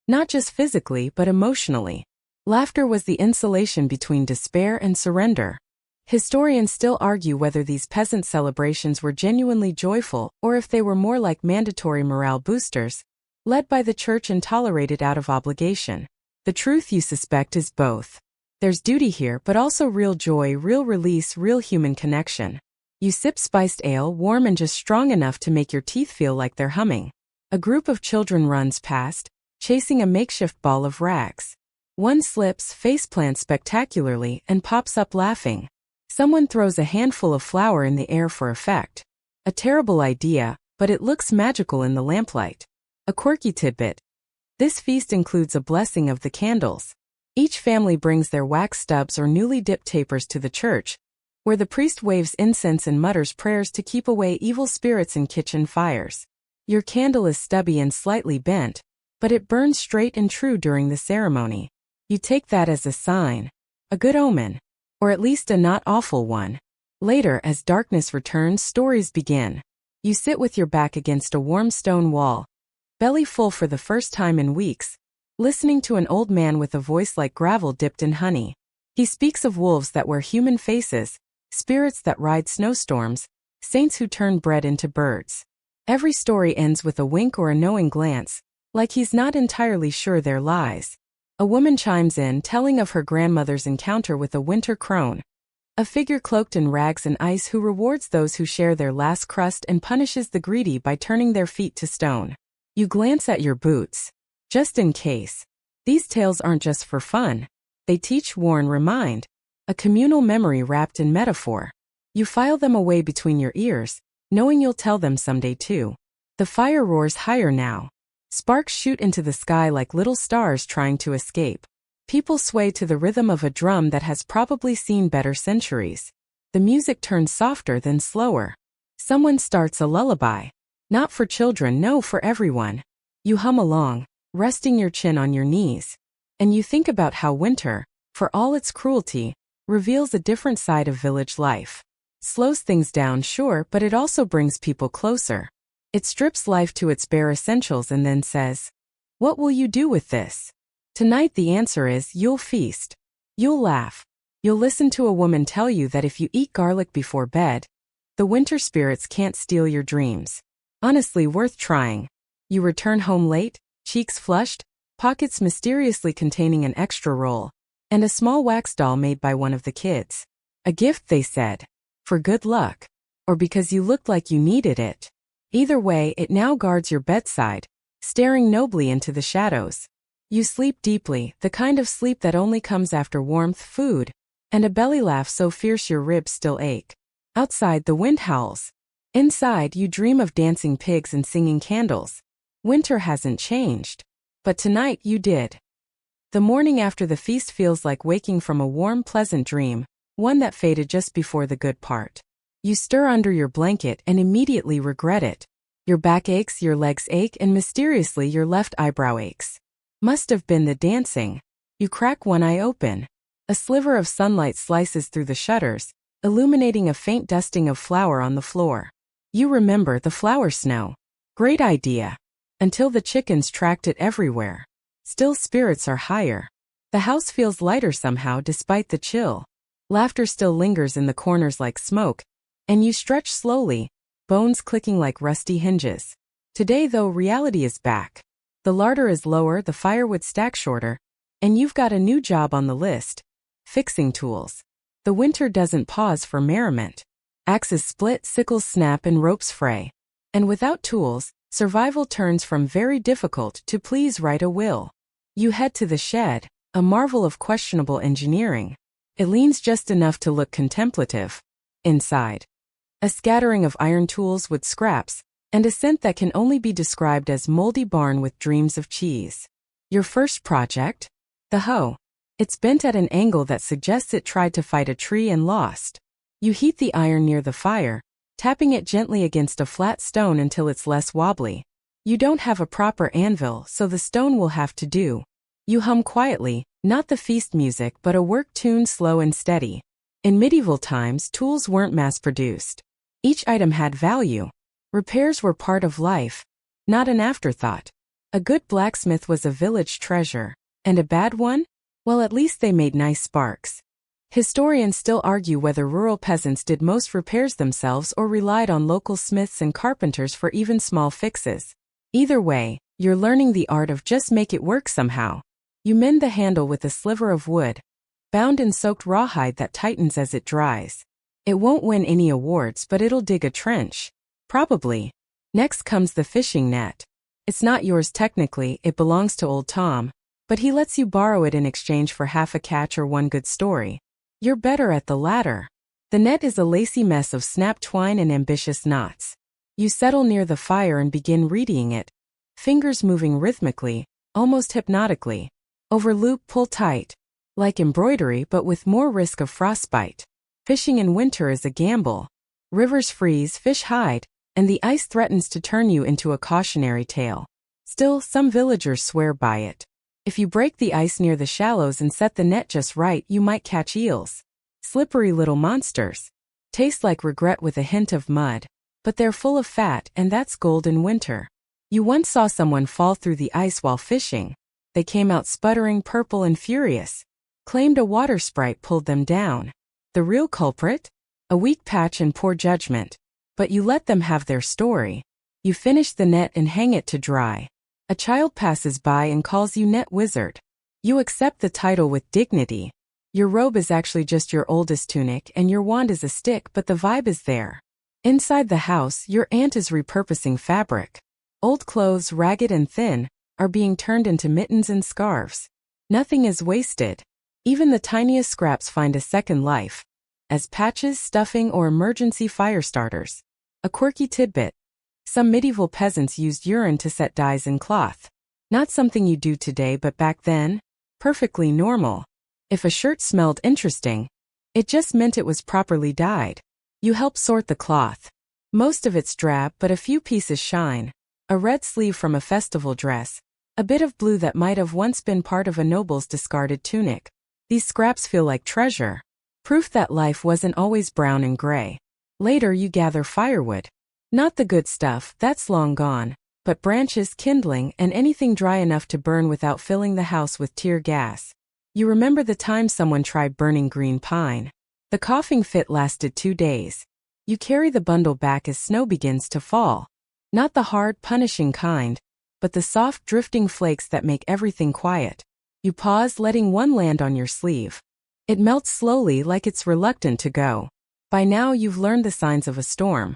Not just physically, but emotionally. Laughter was the insulation between despair and surrender. Historians still argue whether these peasant celebrations were genuinely joyful or if they were more like mandatory morale boosters, led by the church and tolerated out of obligation. The truth, you suspect, is both. There's duty here, but also real joy, real release, real human connection. You sip spiced ale, warm and just strong enough to make your teeth feel like they're humming. A group of children runs past, chasing a makeshift ball of rags. One slips, faceplants spectacularly, and pops up laughing. Someone throws a handful of flour in the air for effect. A terrible idea, but it looks magical in the lamplight. A quirky tidbit. This feast includes a blessing of the candles. Each family brings their wax stubs or newly dipped tapers to the church, where the priest waves incense and mutters prayers to keep away evil spirits and kitchen fires. Your candle is stubby and slightly bent, but it burns straight and true during the ceremony. You take that as a sign, a good omen, or at least a not awful one. Later, as darkness returns, stories begin. You sit with your back against a warm stone wall, belly full for the first time in weeks, listening to an old man with a voice like gravel dipped in honey. He speaks of wolves that wear human faces, spirits that ride snowstorms, saints who turn bread into birds. Every story ends with a wink or a knowing glance, like he's not entirely sure their lies. A woman chimes in, telling of her grandmother's encounter with a winter crone, a figure cloaked in rags and ice who rewards those who share their last crust and punishes the greedy by turning their feet to stone. You glance at your boots. Just in case. These tales aren't just for fun. They teach, warn, remind. A communal memory wrapped in metaphor. You file them away between your ears, knowing you'll tell them someday too. The fire roars higher now. Sparks shoot into the sky like little stars trying to escape. People sway to the rhythm of a drum that has probably seen better centuries. The music turns softer then slower. Someone starts a lullaby. Not for children, no, for everyone. You hum along, resting your chin on your knees. And you think about how winter, for all its cruelty, reveals a different side of village life. Slows things down, sure, but it also brings people closer. It strips life to its bare essentials and then says, "What will you do with this?" Tonight the answer is, you'll feast. You'll laugh. You'll listen to a woman tell you that if you eat garlic before bed, the winter spirits can't steal your dreams. Honestly, worth trying. You return home late, cheeks flushed, pockets mysteriously containing an extra roll, and a small wax doll made by one of the kids. A gift, they said. For good luck. Or because you looked like you needed it. Either way, it now guards your bedside, staring nobly into the shadows. You sleep deeply, the kind of sleep that only comes after warmth, food, and a belly laugh so fierce your ribs still ache. Outside, the wind howls. Inside, you dream of dancing pigs and singing candles. Winter hasn't changed. But tonight you did. The morning after the feast feels like waking from a warm, pleasant dream, one that faded just before the good part. You stir under your blanket and immediately regret it. Your back aches, your legs ache, and mysteriously your left eyebrow aches. Must have been the dancing. You crack one eye open. A sliver of sunlight slices through the shutters, illuminating a faint dusting of flour on the floor. You remember the flour snow. Great idea. Until the chickens tracked it everywhere. Still, spirits are higher. The house feels lighter somehow despite the chill. Laughter still lingers in the corners like smoke, and you stretch slowly, bones clicking like rusty hinges. Today, though, reality is back. The larder is lower, the firewood stack shorter, and you've got a new job on the list. Fixing tools. The winter doesn't pause for merriment. Axes split, sickles snap, and ropes fray. And without tools, survival turns from very difficult to please write a will. You head to the shed, a marvel of questionable engineering. It leans just enough to look contemplative. Inside, a scattering of iron tools with scraps, and a scent that can only be described as moldy barn with dreams of cheese. Your first project? The hoe. It's bent at an angle that suggests it tried to fight a tree and lost. You heat the iron near the fire, tapping it gently against a flat stone until it's less wobbly. You don't have a proper anvil, so the stone will have to do. You hum quietly, not the feast music but a work tune slow and steady. In medieval times, tools weren't mass-produced. Each item had value. Repairs were part of life, not an afterthought. A good blacksmith was a village treasure. And a bad one? Well, at least they made nice sparks. Historians still argue whether rural peasants did most repairs themselves or relied on local smiths and carpenters for even small fixes. Either way, you're learning the art of just make it work somehow. You mend the handle with a sliver of wood, bound in soaked rawhide that tightens as it dries. It won't win any awards, but it'll dig a trench. Probably. Next comes the fishing net. It's not yours technically, it belongs to old Tom, but he lets you borrow it in exchange for half a catch or one good story. You're better at the latter. The net is a lacy mess of snapped twine and ambitious knots. You settle near the fire and begin reading it, fingers moving rhythmically, almost hypnotically. Over loop, pull tight. Like embroidery but with more risk of frostbite. Fishing in winter is a gamble. Rivers freeze, fish hide, and the ice threatens to turn you into a cautionary tale. Still, some villagers swear by it. If you break the ice near the shallows and set the net just right, you might catch eels. Slippery little monsters. Taste like regret with a hint of mud. But they're full of fat, and that's gold in winter. You once saw someone fall through the ice while fishing. They came out sputtering, purple and furious. Claimed a water sprite pulled them down. The real culprit? A weak patch and poor judgment. But you let them have their story. You finish the net and hang it to dry. A child passes by and calls you net wizard. You accept the title with dignity. Your robe is actually just your oldest tunic and your wand is a stick, but the vibe is there. Inside the house, your aunt is repurposing fabric. Old clothes, ragged and thin, are being turned into mittens and scarves. Nothing is wasted. Even the tiniest scraps find a second life. As patches, stuffing, or emergency fire starters. A quirky tidbit. Some medieval peasants used urine to set dyes in cloth. Not something you do today, but back then, perfectly normal. If a shirt smelled interesting, it just meant it was properly dyed. You help sort the cloth. Most of it's drab, but a few pieces shine. A red sleeve from a festival dress. A bit of blue that might have once been part of a noble's discarded tunic. These scraps feel like treasure. Proof that life wasn't always brown and gray. Later you gather firewood. Not the good stuff, that's long gone, but branches, kindling, and anything dry enough to burn without filling the house with tear gas. You remember the time someone tried burning green pine. The coughing fit lasted 2 days. You carry the bundle back as snow begins to fall. Not the hard, punishing kind, but the soft, drifting flakes that make everything quiet. You pause, letting one land on your sleeve. It melts slowly like it's reluctant to go. By now you've learned the signs of a storm.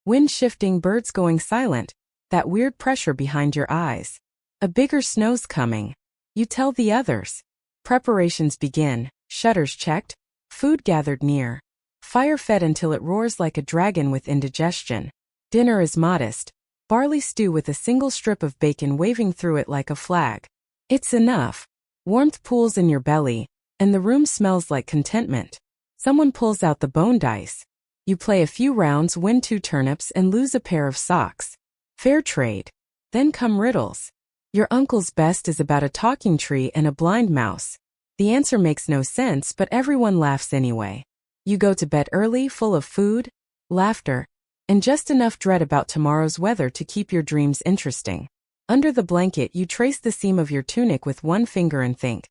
Wind shifting, birds going silent, that weird pressure behind your eyes. A bigger snow's coming. You tell the others. Preparations begin, shutters checked, food gathered near. Fire fed until it roars like a dragon with indigestion. Dinner is modest. Barley stew with a single strip of bacon waving through it like a flag. It's enough. Warmth pools in your belly, and the room smells like contentment. Someone pulls out the bone dice. You play a few rounds, win 2 turnips, and lose a pair of socks. Fair trade. Then come riddles. Your uncle's best is about a talking tree and a blind mouse. The answer makes no sense, but everyone laughs anyway. You go to bed early, full of food, laughter, and just enough dread about tomorrow's weather to keep your dreams interesting. Under the blanket, you trace the seam of your tunic with one finger and think.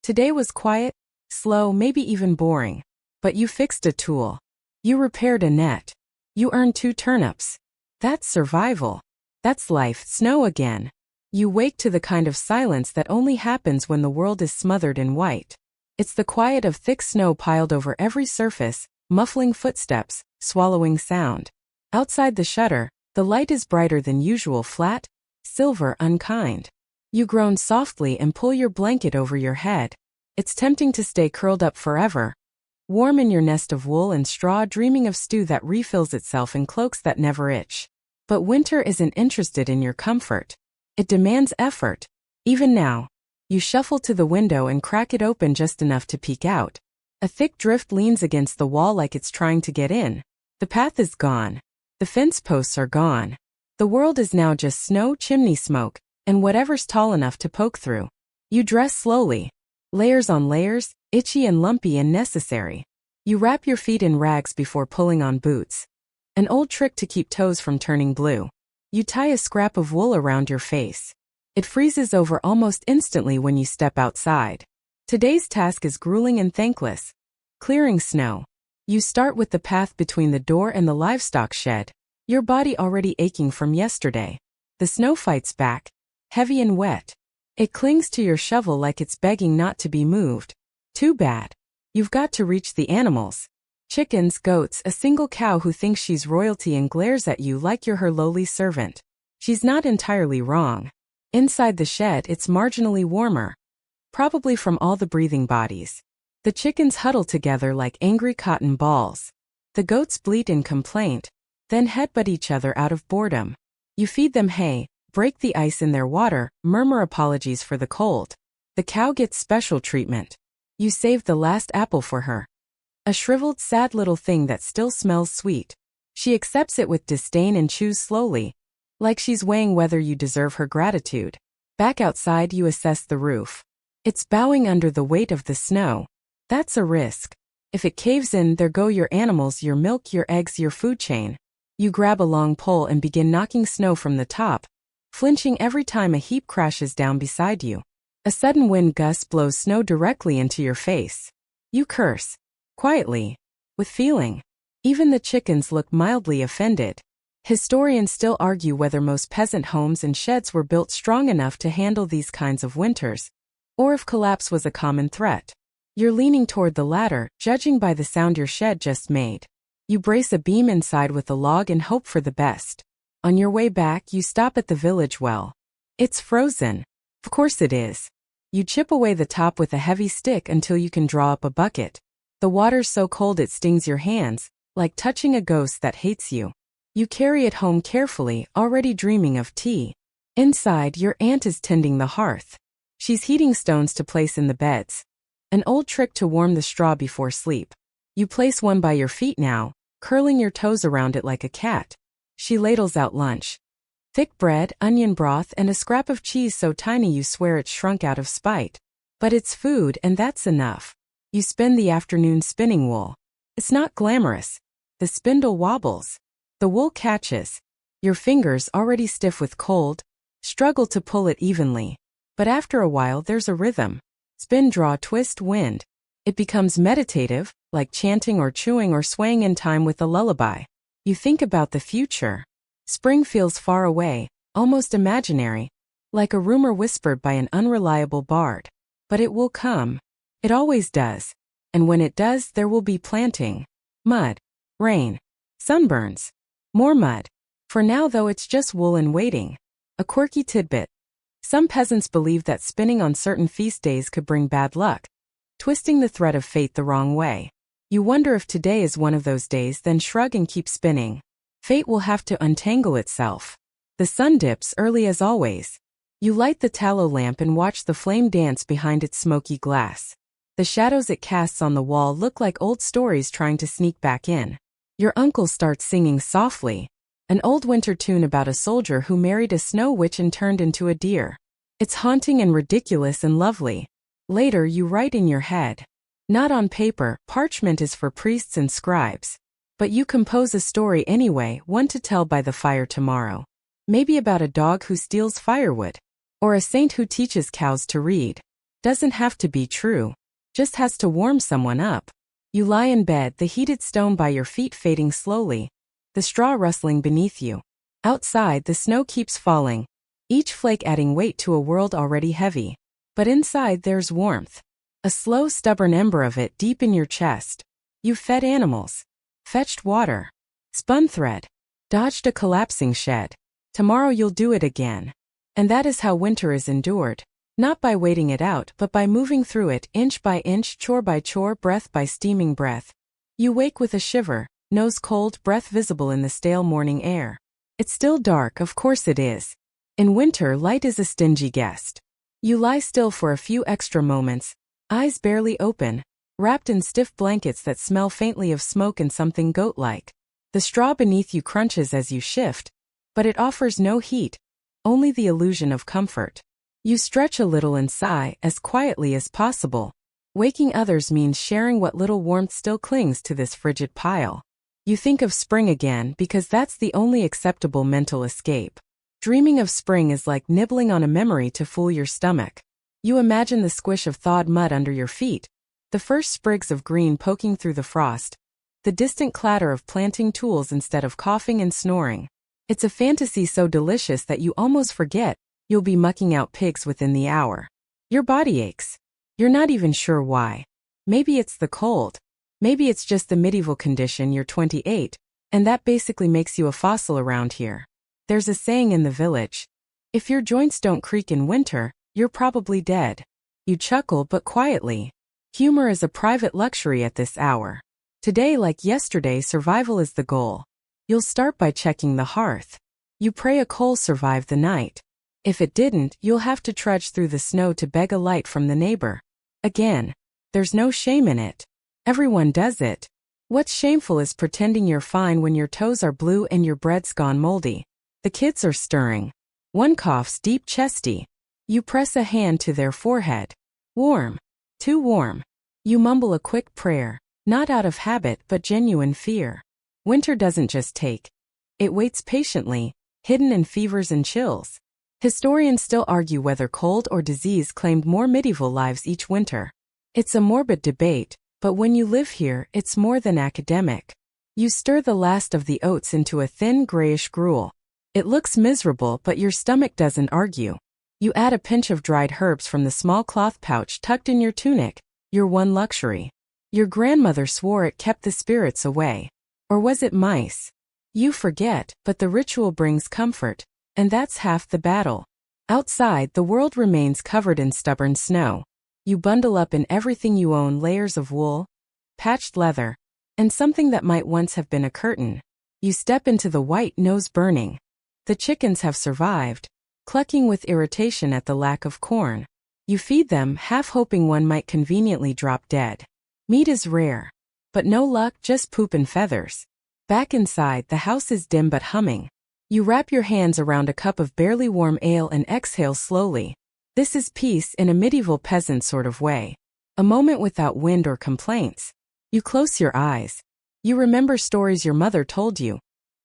Today was quiet, slow, maybe even boring. But you fixed a tool. You repaired a net. You earned 2 turnips. That's survival. That's life. Snow again. You wake to the kind of silence that only happens when the world is smothered in white. It's the quiet of thick snow piled over every surface, muffling footsteps, swallowing sound. Outside the shutter, the light is brighter than usual, flat, silver, unkind. You groan softly and pull your blanket over your head. It's tempting to stay curled up forever, warm in your nest of wool and straw, dreaming of stew that refills itself in cloaks that never itch. But winter isn't interested in your comfort. It demands effort. Even now, you shuffle to the window and crack it open just enough to peek out. A thick drift leans against the wall like it's trying to get in. The path is gone. The fence posts are gone. The world is now just snow, chimney smoke, and whatever's tall enough to poke through. You dress slowly. Layers on layers, itchy and lumpy and necessary. You wrap your feet in rags before pulling on boots. An old trick to keep toes from turning blue. You tie a scrap of wool around your face. It freezes over almost instantly when you step outside. Today's task is grueling and thankless. Clearing snow. You start with the path between the door and the livestock shed, your body already aching from yesterday. The snow fights back, heavy and wet. It clings to your shovel like it's begging not to be moved. Too bad. You've got to reach the animals. Chickens, goats, a single cow who thinks she's royalty and glares at you like you're her lowly servant. She's not entirely wrong. Inside the shed, it's marginally warmer. Probably from all the breathing bodies. The chickens huddle together like angry cotton balls. The goats bleat in complaint, then headbutt each other out of boredom. You feed them hay, break the ice in their water, murmur apologies for the cold. The cow gets special treatment. You save the last apple for her. A shriveled, sad little thing that still smells sweet. She accepts it with disdain and chews slowly, like she's weighing whether you deserve her gratitude. Back outside, you assess the roof. It's bowing under the weight of the snow. That's a risk. If it caves in, there go your animals, your milk, your eggs, your food chain. You grab a long pole and begin knocking snow from the top, flinching every time a heap crashes down beside you. A sudden wind gust blows snow directly into your face. You curse. Quietly. With feeling. Even the chickens look mildly offended. Historians still argue whether most peasant homes and sheds were built strong enough to handle these kinds of winters, or if collapse was a common threat. You're leaning toward the latter, judging by the sound your shed just made. You brace a beam inside with a log and hope for the best. On your way back, you stop at the village well. It's frozen. Of course it is. You chip away the top with a heavy stick until you can draw up a bucket. The water's so cold it stings your hands, like touching a ghost that hates you. You carry it home carefully, already dreaming of tea. Inside, your aunt is tending the hearth. She's heating stones to place in the beds. An old trick to warm the straw before sleep. You place one by your feet now, curling your toes around it like a cat. She ladles out lunch. Thick bread, onion broth, and a scrap of cheese so tiny you swear it's shrunk out of spite. But it's food, and that's enough. You spend the afternoon spinning wool. It's not glamorous. The spindle wobbles. The wool catches. Your fingers, already stiff with cold, struggle to pull it evenly. But after a while there's a rhythm. Spin, draw, twist, wind. It becomes meditative, like chanting or chewing or swaying in time with a lullaby. You think about the future. Spring feels far away, almost imaginary, like a rumor whispered by an unreliable bard. But it will come. It always does. And when it does, there will be planting. Mud. Rain. Sunburns. More mud. For now, though, it's just wool and waiting. A quirky tidbit. Some peasants believe that spinning on certain feast days could bring bad luck, twisting the thread of fate the wrong way. You wonder if today is one of those days, then shrug and keep spinning. Fate will have to untangle itself. The sun dips early as always. You light the tallow lamp and watch the flame dance behind its smoky glass. The shadows it casts on the wall look like old stories trying to sneak back in. Your uncle starts singing softly, an old winter tune about a soldier who married a snow witch and turned into a deer. It's haunting and ridiculous and lovely. Later you write in your head. Not on paper, parchment is for priests and scribes. But you compose a story anyway, one to tell by the fire tomorrow. Maybe about a dog who steals firewood. Or a saint who teaches cows to read. Doesn't have to be true. Just has to warm someone up. You lie in bed, the heated stone by your feet fading slowly, the straw rustling beneath you. Outside, the snow keeps falling, each flake adding weight to a world already heavy. But inside there's warmth. A slow, stubborn ember of it deep in your chest. You've fed animals. Fetched water. Spun thread. Dodged a collapsing shed. Tomorrow you'll do it again. And that is how winter is endured. Not by waiting it out, but by moving through it, inch by inch, chore by chore, breath by steaming breath. You wake with a shiver, nose cold, breath visible in the stale morning air. It's still dark, of course it is. In winter, light is a stingy guest. You lie still for a few extra moments, eyes barely open, wrapped in stiff blankets that smell faintly of smoke and something goat-like. The straw beneath you crunches as you shift, but it offers no heat, only the illusion of comfort. You stretch a little and sigh as quietly as possible. Waking others means sharing what little warmth still clings to this frigid pile. You think of spring again because that's the only acceptable mental escape. Dreaming of spring is like nibbling on a memory to fool your stomach. You imagine the squish of thawed mud under your feet, the first sprigs of green poking through the frost, the distant clatter of planting tools instead of coughing and snoring. It's a fantasy so delicious that you almost forget you'll be mucking out pigs within the hour. Your body aches. You're not even sure why. Maybe it's the cold. Maybe it's just the medieval condition. You're 28, and that basically makes you a fossil around here. There's a saying in the village. If your joints don't creak in winter, you're probably dead. You chuckle, but quietly. Humor is a private luxury at this hour. Today, like yesterday, survival is the goal. You'll start by checking the hearth. You pray a coal survive the night. If it didn't, you'll have to trudge through the snow to beg a light from the neighbor. Again, there's no shame in it. Everyone does it. What's shameful is pretending you're fine when your toes are blue and your bread's gone moldy. The kids are stirring. One coughs deep, chesty. You press a hand to their forehead. Warm. Too warm. You mumble a quick prayer, not out of habit but genuine fear. Winter doesn't just take. It waits patiently, hidden in fevers and chills. Historians still argue whether cold or disease claimed more medieval lives each winter. It's a morbid debate, but when you live here, it's more than academic. You stir the last of the oats into a thin grayish gruel. It looks miserable, but your stomach doesn't argue. You add a pinch of dried herbs from the small cloth pouch tucked in your tunic, your one luxury. Your grandmother swore it kept the spirits away. Or was it mice? You forget, but the ritual brings comfort. And that's half the battle. Outside, the world remains covered in stubborn snow. You bundle up in everything you own, layers of wool, patched leather, and something that might once have been a curtain. You step into the white, nose burning. The chickens have survived, clucking with irritation at the lack of corn. You feed them, half hoping one might conveniently drop dead. Meat is rare. But no luck, just poop and feathers. Back inside, the house is dim but humming. You wrap your hands around a cup of barely warm ale and exhale slowly. This is peace in a medieval peasant sort of way. A moment without wind or complaints. You close your eyes. You remember stories your mother told you.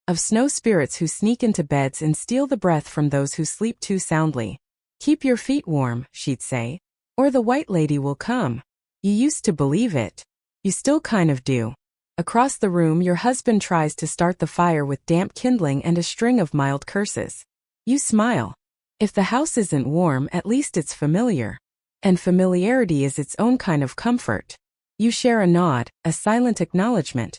Of snow spirits who sneak into beds and steal the breath from those who sleep too soundly. Keep your feet warm, she'd say. Or the white lady will come. You used to believe it. You still kind of do. Across the room, your husband tries to start the fire with damp kindling and a string of mild curses. You smile. If the house isn't warm, at least it's familiar. And familiarity is its own kind of comfort. You share a nod, a silent acknowledgement.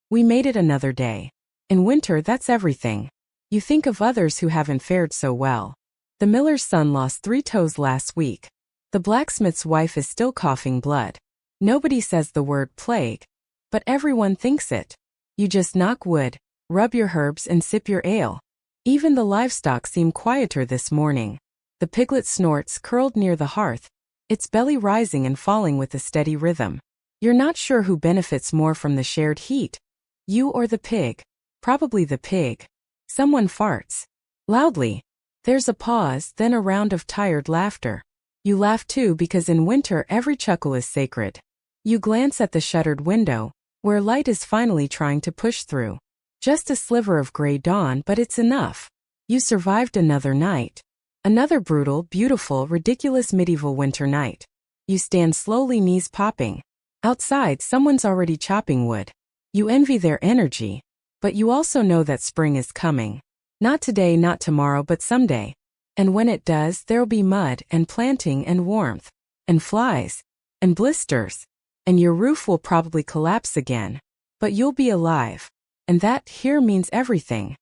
We made it another day. In winter, that's everything. You think of others who haven't fared so well. The miller's son lost 3 toes last week. The blacksmith's wife is still coughing blood. Nobody says the word plague, but everyone thinks it. You just knock wood, rub your herbs and sip your ale. Even the livestock seem quieter this morning. The piglet snorts curled near the hearth, its belly rising and falling with a steady rhythm. You're not sure who benefits more from the shared heat, you or the pig. Probably the pig. Someone farts. Loudly. There's a pause, then a round of tired laughter. You laugh too because in winter every chuckle is sacred. You glance at the shuttered window, where light is finally trying to push through. Just a sliver of gray dawn, but it's enough. You survived another night. Another brutal, beautiful, ridiculous medieval winter night. You stand slowly, knees popping. Outside, someone's already chopping wood. You envy their energy. But you also know that spring is coming. Not today, not tomorrow, but someday. And when it does, there'll be mud and planting and warmth. And flies. And blisters. And your roof will probably collapse again. But you'll be alive. And that here means everything.